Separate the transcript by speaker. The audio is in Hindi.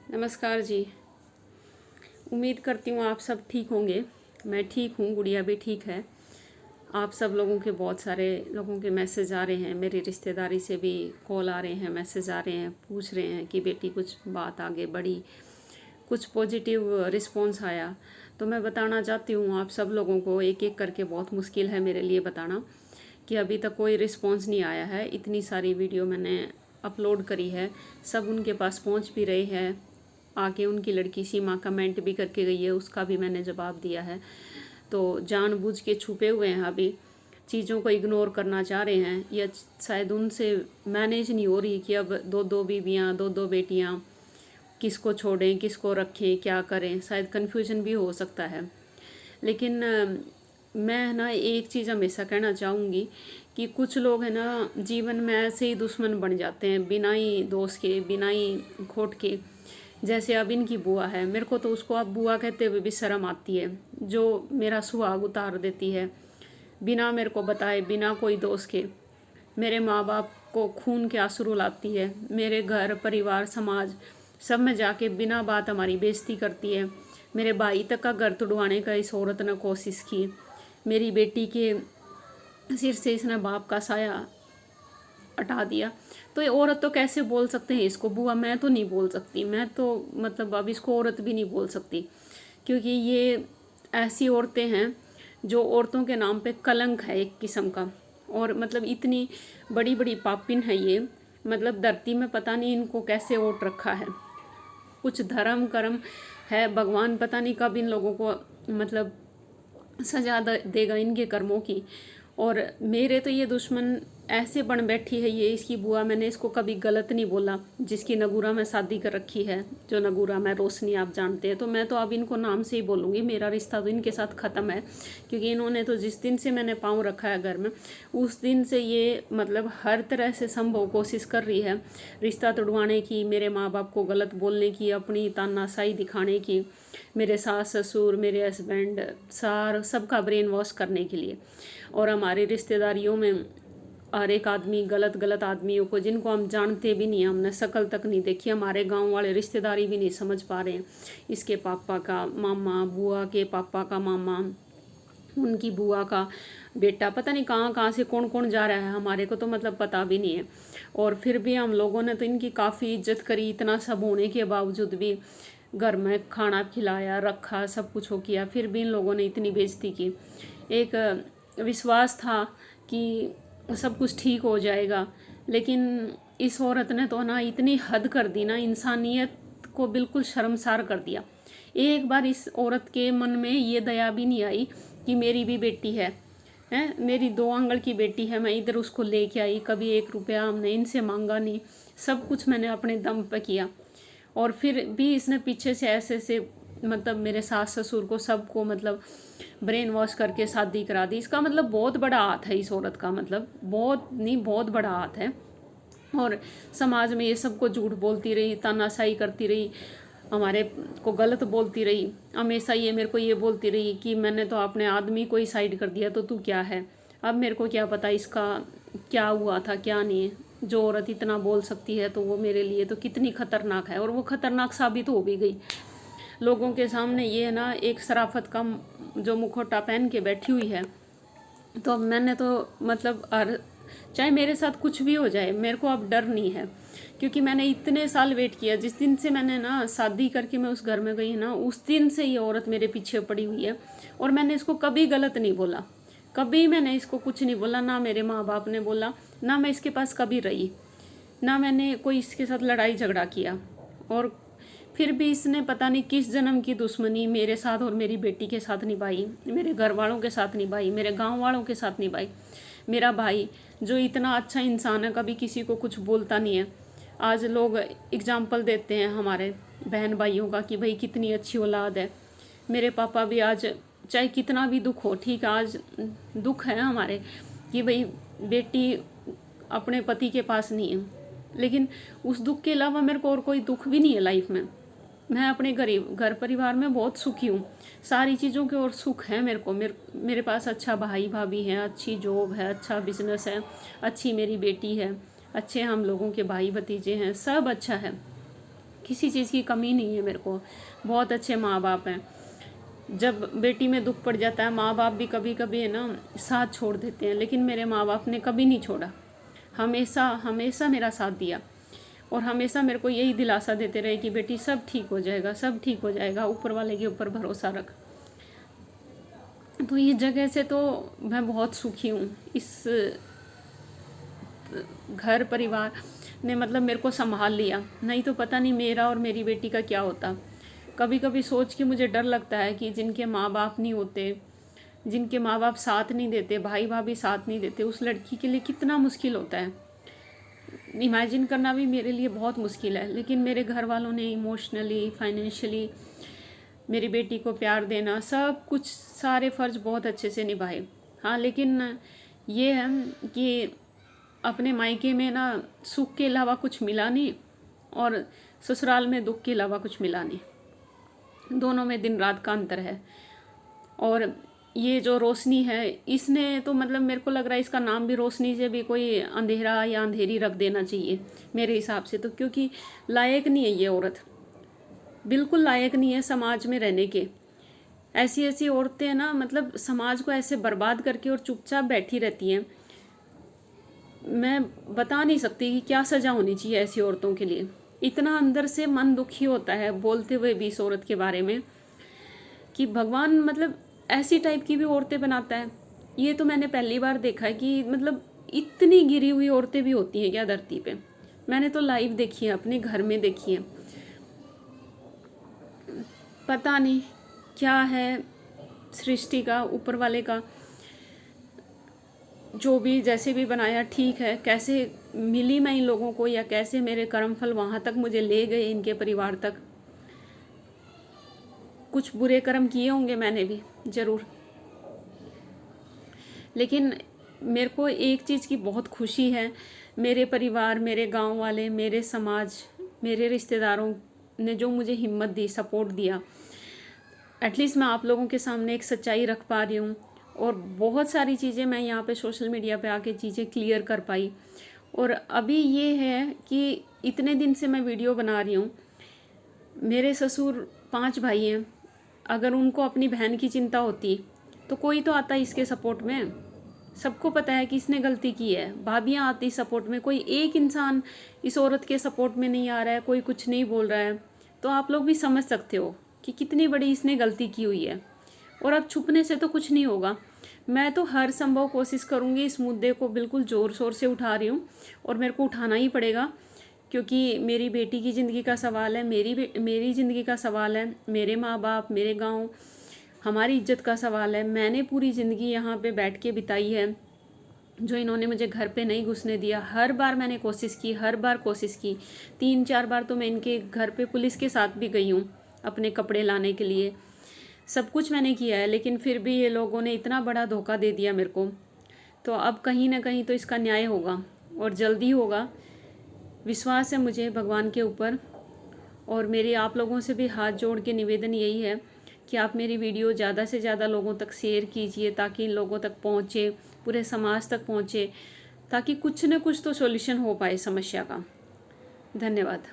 Speaker 1: नमस्कार जी। उम्मीद करती हूँ आप सब ठीक होंगे। मैं ठीक हूँ, गुड़िया भी ठीक है। आप सब लोगों के बहुत सारे लोगों के मैसेज आ रहे हैं, मेरी रिश्तेदारी से भी कॉल आ रहे हैं, मैसेज आ रहे हैं, पूछ रहे हैं कि बेटी कुछ बात आगे बढ़ी, कुछ पॉजिटिव रिस्पॉन्स आया। तो मैं बताना चाहती हूँ आप सब लोगों को, एक एक करके बहुत मुश्किल है मेरे लिए बताना कि अभी तक कोई रिस्पॉन्स नहीं आया है। इतनी सारी वीडियो मैंने अपलोड करी है, सब उनके पास पहुँच भी रही है। आके उनकी लड़की सीमा कमेंट भी करके गई है, उसका भी मैंने जवाब दिया है। तो जानबूझ के छुपे हुए हैं, अभी चीज़ों को इग्नोर करना चाह रहे हैं, या शायद उनसे मैनेज नहीं हो रही कि अब दो दो बीवियाँ, दो दो बेटियाँ, किसको छोड़ें किसको रखें, क्या करें। शायद कन्फ्यूजन भी हो सकता है। लेकिन मैं ना एक चीज़ हमेशा कहना चाहूँगी कि कुछ लोग हैं ना जीवन में ऐसे ही दुश्मन बन जाते हैं, बिना ही दोष के, बिना ही खोट के। जैसे अब इनकी बुआ है, मेरे को तो उसको अब बुआ कहते हुए भी शर्म आती है, जो मेरा सुहाग उतार देती है बिना मेरे को बताए, बिना कोई दोष के। मेरे माँ बाप को खून के आंसू रुलाती है, मेरे घर परिवार समाज सब में जाके बिना बात हमारी बेइज्जती करती है। मेरे भाई तक का घर तुड़वाने का इस औरत ने कोशिश की। मेरी बेटी के सिर से इसने बाप का साया हटा दिया। तो ये औरत तो कैसे बोल सकते हैं इसको बुआ? मैं तो नहीं बोल सकती, मैं तो मतलब अब इसको औरत भी नहीं बोल सकती, क्योंकि ये ऐसी औरतें हैं जो औरतों के नाम पे कलंक है एक किस्म का। और मतलब इतनी बड़ी बड़ी पापिन है ये, मतलब धरती में पता नहीं इनको कैसे ओट रखा है। कुछ धर्म कर्म है, भगवान पता नहीं कब इन लोगों को मतलब सजा देगा इनके कर्मों की। और मेरे तो ये दुश्मन ऐसे बन बैठी है ये इसकी बुआ। मैंने इसको कभी गलत नहीं बोला, जिसकी नगूरा में शादी कर रखी है, जो नगूरा में रोशनी आप जानते हैं। तो मैं तो अब इनको नाम से ही बोलूँगी, मेरा रिश्ता तो इनके साथ ख़त्म है। क्योंकि इन्होंने तो जिस दिन से मैंने पाँव रखा है घर में, उस दिन से ये मतलब हर तरह से संभव कोशिश कर रही है रिश्ता तोड़वाने की, मेरे माँ बाप को गलत बोलने की, अपनी तानाशाही दिखाने की, मेरे सास ससुर, मेरे हस्बैंड, सार सबका ब्रेन वॉश करने के लिए। और हमारे रिश्तेदारियों में हर एक आदमी, गलत गलत आदमियों को जिनको हम जानते भी नहीं, हमने शक्ल तक नहीं देखी, हमारे गांव वाले रिश्तेदारी भी नहीं समझ पा रहे हैं। इसके पापा का मामा, बुआ के पापा का मामा, उनकी बुआ का बेटा, पता नहीं कहाँ कहाँ से कौन कौन जा रहा है, हमारे को तो मतलब पता भी नहीं है। और फिर भी हम लोगों ने तो इनकी काफ़ी इज्जत करी। इतना सब होने के बावजूद भी घर में खाना खिलाया, रखा, सब कुछ हो किया, फिर भी इन लोगों ने इतनी बेइज्जती की। एक विश्वास था कि सब कुछ ठीक हो जाएगा, लेकिन इस औरत ने तो ना इतनी हद कर दी ना, इंसानियत को बिल्कुल शर्मसार कर दिया। एक बार इस औरत के मन में ये दया भी नहीं आई कि मेरी भी बेटी है, मेरी 2 आंगल की बेटी है, मैं इधर उसको लेके आई, कभी 1 रुपया हमने इनसे मांगा नहीं, सब कुछ मैंने अपने दम पे किया। और फिर भी इसने पीछे से ऐसे से मतलब मेरे सास ससुर को, सबको मतलब ब्रेन वॉश करके शादी करा दी। इसका मतलब बहुत बड़ा हाथ है इस औरत का, मतलब बहुत नहीं, बहुत बड़ा हाथ है। और समाज में ये सबको झूठ बोलती रही, तानाशाही करती रही, हमारे को गलत बोलती रही। हमेशा ये मेरे को ये बोलती रही कि मैंने तो अपने आदमी को ही साइड कर दिया, तो तू क्या है? अब मेरे को क्या पता इसका क्या हुआ था क्या नहीं है। जो औरत इतना बोल सकती है तो वो मेरे लिए तो कितनी खतरनाक है, और वो खतरनाक साबित हो भी गई लोगों के सामने। ये ना एक शराफत का जो मुखौटा पहन के बैठी हुई है। तो अब मैंने तो मतलब चाहे मेरे साथ कुछ भी हो जाए, मेरे को अब डर नहीं है, क्योंकि मैंने इतने साल वेट किया। जिस दिन से मैंने ना शादी करके मैं उस घर में गई ना, उस दिन से ये औरत मेरे पीछे पड़ी हुई है। और मैंने इसको कभी गलत नहीं बोला, कभी मैंने इसको कुछ नहीं बोला, ना मेरे माँ बाप ने बोला, ना मैं इसके पास कभी रही, ना मैंने कोई इसके साथ लड़ाई झगड़ा किया। और फिर भी इसने पता नहीं किस जन्म की दुश्मनी मेरे साथ और मेरी बेटी के साथ निभाई, मेरे घर वालों के साथ निभाई, मेरे गांव वालों के साथ निभाई। मेरा भाई जो इतना अच्छा इंसान है, कभी किसी को कुछ बोलता नहीं है, आज लोग एग्जाम्पल देते हैं हमारे बहन भाइयों का कि भाई कितनी अच्छी औलाद है। मेरे पापा भी आज चाहे कितना भी दुख हो, ठीक है, आज दुख है हमारे कि भाई बेटी अपने पति के पास नहीं है, लेकिन उस दुख के अलावा मेरे को और कोई दुख भी नहीं है लाइफ में। मैं अपने घर परिवार में बहुत सुखी हूँ, सारी चीज़ों के और सुख है मेरे को। मेरे पास अच्छा भाई भाभी हैं, अच्छी जॉब है, अच्छा बिजनेस है, अच्छी मेरी बेटी है, अच्छे हम लोगों के भाई भतीजे हैं, सब अच्छा है। किसी चीज़ की कमी नहीं है मेरे को। बहुत अच्छे माँ बाप हैं। जब बेटी में दुख पड़ जाता है, माँ बाप भी कभी कभी है ना साथ छोड़ देते हैं, लेकिन मेरे माँ बाप ने कभी नहीं छोड़ा। हमेशा हमेशा मेरा साथ दिया और हमेशा मेरे को यही दिलासा देते रहे कि बेटी सब ठीक हो जाएगा, सब ठीक हो जाएगा, ऊपर वाले के ऊपर भरोसा रख। तो ये जगह से तो मैं बहुत सुखी हूँ। इस घर परिवार ने मतलब मेरे को संभाल लिया, नहीं तो पता नहीं मेरा और मेरी बेटी का क्या होता। कभी कभी सोच के मुझे डर लगता है कि जिनके माँ बाप नहीं होते, जिनके माँ बाप साथ नहीं देते, भाई भाभी साथ नहीं देते, उस लड़की के लिए कितना मुश्किल होता है। इमेजिन करना भी मेरे लिए बहुत मुश्किल है। लेकिन मेरे घर वालों ने इमोशनली, फाइनेंशियली मेरी बेटी को प्यार देना, सब कुछ, सारे फ़र्ज़ बहुत अच्छे से निभाए। हाँ, लेकिन ये है कि अपने मायके में ना सुख के अलावा कुछ मिला नहीं और ससुराल में दुख के अलावा कुछ मिला नहीं। दोनों में दिन रात का अंतर है। और ये जो रोशनी है, इसने तो मतलब मेरे को लग रहा है इसका नाम भी रोशनी से भी कोई अंधेरा या अंधेरी रख देना चाहिए मेरे हिसाब से तो, क्योंकि लायक नहीं है ये औरत, बिल्कुल लायक नहीं है समाज में रहने के। ऐसी ऐसी औरतें ना मतलब समाज को ऐसे बर्बाद करके और चुपचाप बैठी रहती हैं। मैं बता नहीं सकती कि क्या सज़ा होनी चाहिए ऐसी औरतों के लिए। इतना अंदर से मन दुखी होता है बोलते हुए भी इस औरत के बारे में कि भगवान मतलब ऐसी टाइप की भी औरतें बनाता है। ये तो मैंने पहली बार देखा है कि मतलब इतनी गिरी हुई औरतें भी होती हैं क्या धरती पे। मैंने तो लाइव देखी है, अपने घर में देखी है। पता नहीं क्या है सृष्टि का, ऊपर वाले का, जो भी जैसे भी बनाया ठीक है। कैसे मिली मैं इन लोगों को या कैसे मेरे कर्मफल वहाँ तक मुझे ले गए, इनके परिवार तक। कुछ बुरे कर्म किए होंगे मैंने भी ज़रूर, लेकिन मेरे को एक चीज़ की बहुत खुशी है। मेरे परिवार, मेरे गांव वाले, मेरे समाज, मेरे रिश्तेदारों ने जो मुझे हिम्मत दी, सपोर्ट दिया। एटलीस्ट मैं आप लोगों के सामने एक सच्चाई रख पा रही हूँ और बहुत सारी चीज़ें मैं यहाँ पे सोशल मीडिया पे आके चीज़ें क्लियर कर पाई। और अभी ये है कि इतने दिन से मैं वीडियो बना रही हूँ। मेरे ससुर 5 भाई हैं, अगर उनको अपनी बहन की चिंता होती तो कोई तो आता इसके सपोर्ट में। सबको पता है कि इसने गलती की है, भाभियाँ आती सपोर्ट में, कोई एक इंसान इस औरत के सपोर्ट में नहीं आ रहा है, कोई कुछ नहीं बोल रहा है। तो आप लोग भी समझ सकते हो कि कितनी बड़ी इसने गलती की हुई है। और अब छुपने से तो कुछ नहीं होगा। मैं तो हर संभव कोशिश करूँगी, इस मुद्दे को बिल्कुल ज़ोर शोर से उठा रही हूँ और मेरे को उठाना ही पड़ेगा, क्योंकि मेरी बेटी की ज़िंदगी का सवाल है, मेरी ज़िंदगी का सवाल है, मेरे माँ बाप, मेरे गांव, हमारी इज्जत का सवाल है। मैंने पूरी ज़िंदगी यहाँ पे बैठ के बिताई है, जो इन्होंने मुझे घर पे नहीं घुसने दिया। हर बार मैंने कोशिश की, हर बार कोशिश की। 3-4 बार तो मैं इनके घर पे पुलिस के साथ भी गई हूँ अपने कपड़े लाने के लिए। सब कुछ मैंने किया है, लेकिन फिर भी ये लोगों ने इतना बड़ा धोखा दे दिया मेरे को। तो अब कहीं ना कहीं तो इसका न्याय होगा और जल्दी होगा। विश्वास है मुझे भगवान के ऊपर। और मेरी आप लोगों से भी हाथ जोड़ के निवेदन यही है कि आप मेरी वीडियो ज़्यादा से ज़्यादा लोगों तक शेयर कीजिए, ताकि इन लोगों तक पहुँचे, पूरे समाज तक पहुँचे, ताकि कुछ न कुछ तो सॉल्यूशन हो पाए समस्या का। धन्यवाद।